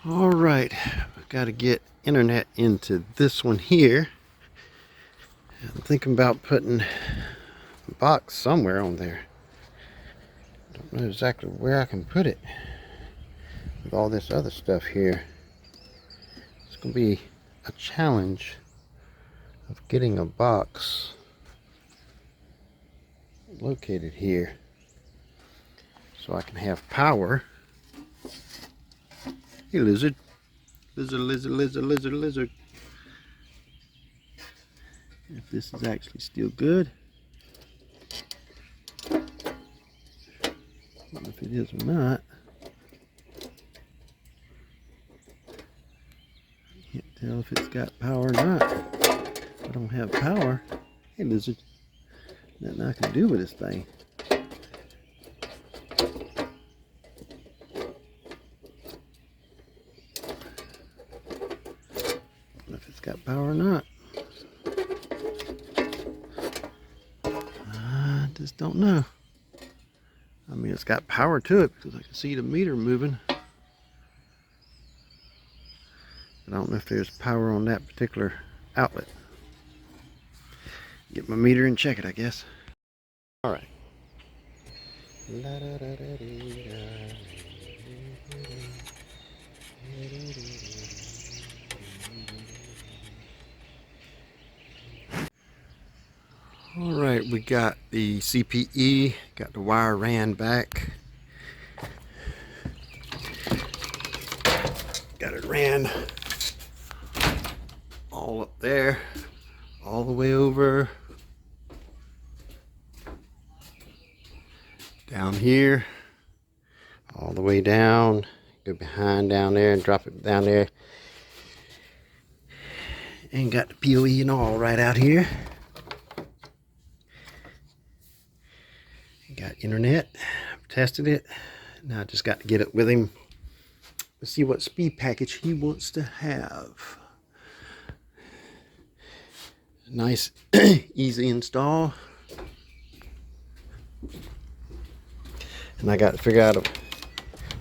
All right, I've got to get internet into this one here. I'm thinking about putting a box somewhere on there. Don't know exactly where I can put it with all this other stuff here. It's going to be a challenge of getting a box located here so I can have power. Hey, lizard. Lizard, lizard, lizard, lizard, lizard. If this is actually still good. I don't know if it is or not. Can't tell if it's got power or not. If I don't have power. Hey, lizard. Nothing I can do with this thing. I don't know if it's got power or not. I just don't know. I mean, it's got power to it because I can see the meter moving. But I don't know if there's power on that particular outlet. Get my meter and check it, I guess. All right. All right, we got the CPE, got the wire ran back. Got it ran all up there, all the way over, down here, all the way down, go behind down there and drop it down there. And got the PoE and all right out here. Got internet, I've tested it. Now I just got to get it with him. Let's see what speed package he wants to have. Nice, easy install. And I got to figure out a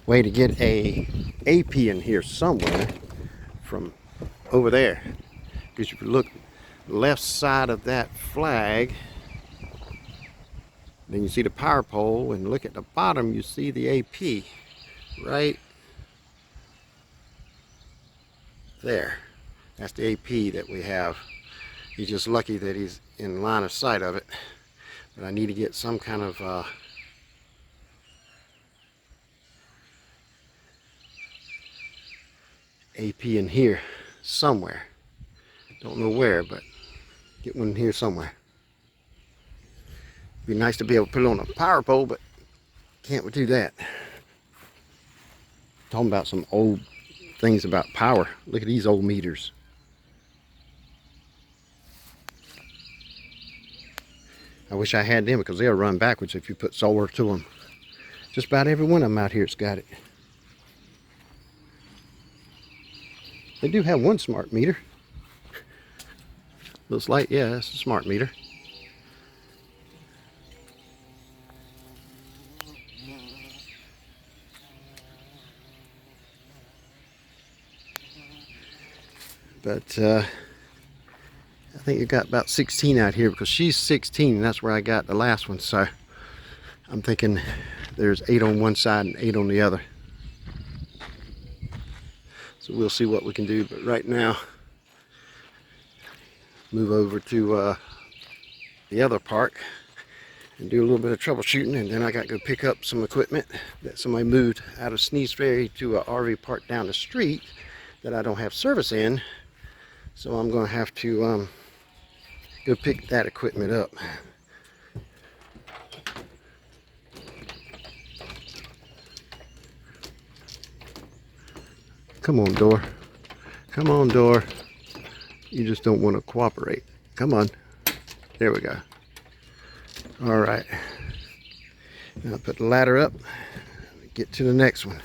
way to get a AP in here somewhere from over there. Because if you look left side of that flag, then you see the power pole, and look at the bottom, you see the AP right there. That's the AP that we have. He's just lucky that he's in line of sight of it. But I need to get some kind of AP in here somewhere. Don't know where, but get one here somewhere. Be nice to be able to put it on a power pole, but can't do that. Talking about some old things about power. Look at these old meters. I wish I had them because they'll run backwards if you put solar to them. Just about every one of them out here has got it. They do have one smart meter. Looks like, yeah, that's a smart meter. But I think you got about 16 out here because she's 16 and that's where I got the last one. So I'm thinking there's 8 on one side and 8 on the other. So we'll see what we can do. But right now, move over to the other park and do a little bit of troubleshooting, and then I got to go pick up some equipment that somebody moved out of Sneeze Ferry to an RV park down the street that I don't have service in. So I'm going to have to go pick that equipment up. Come on, door. Come on, door. You just don't want to cooperate. Come on. There we go. All right. Now put the ladder up. Get to the next one.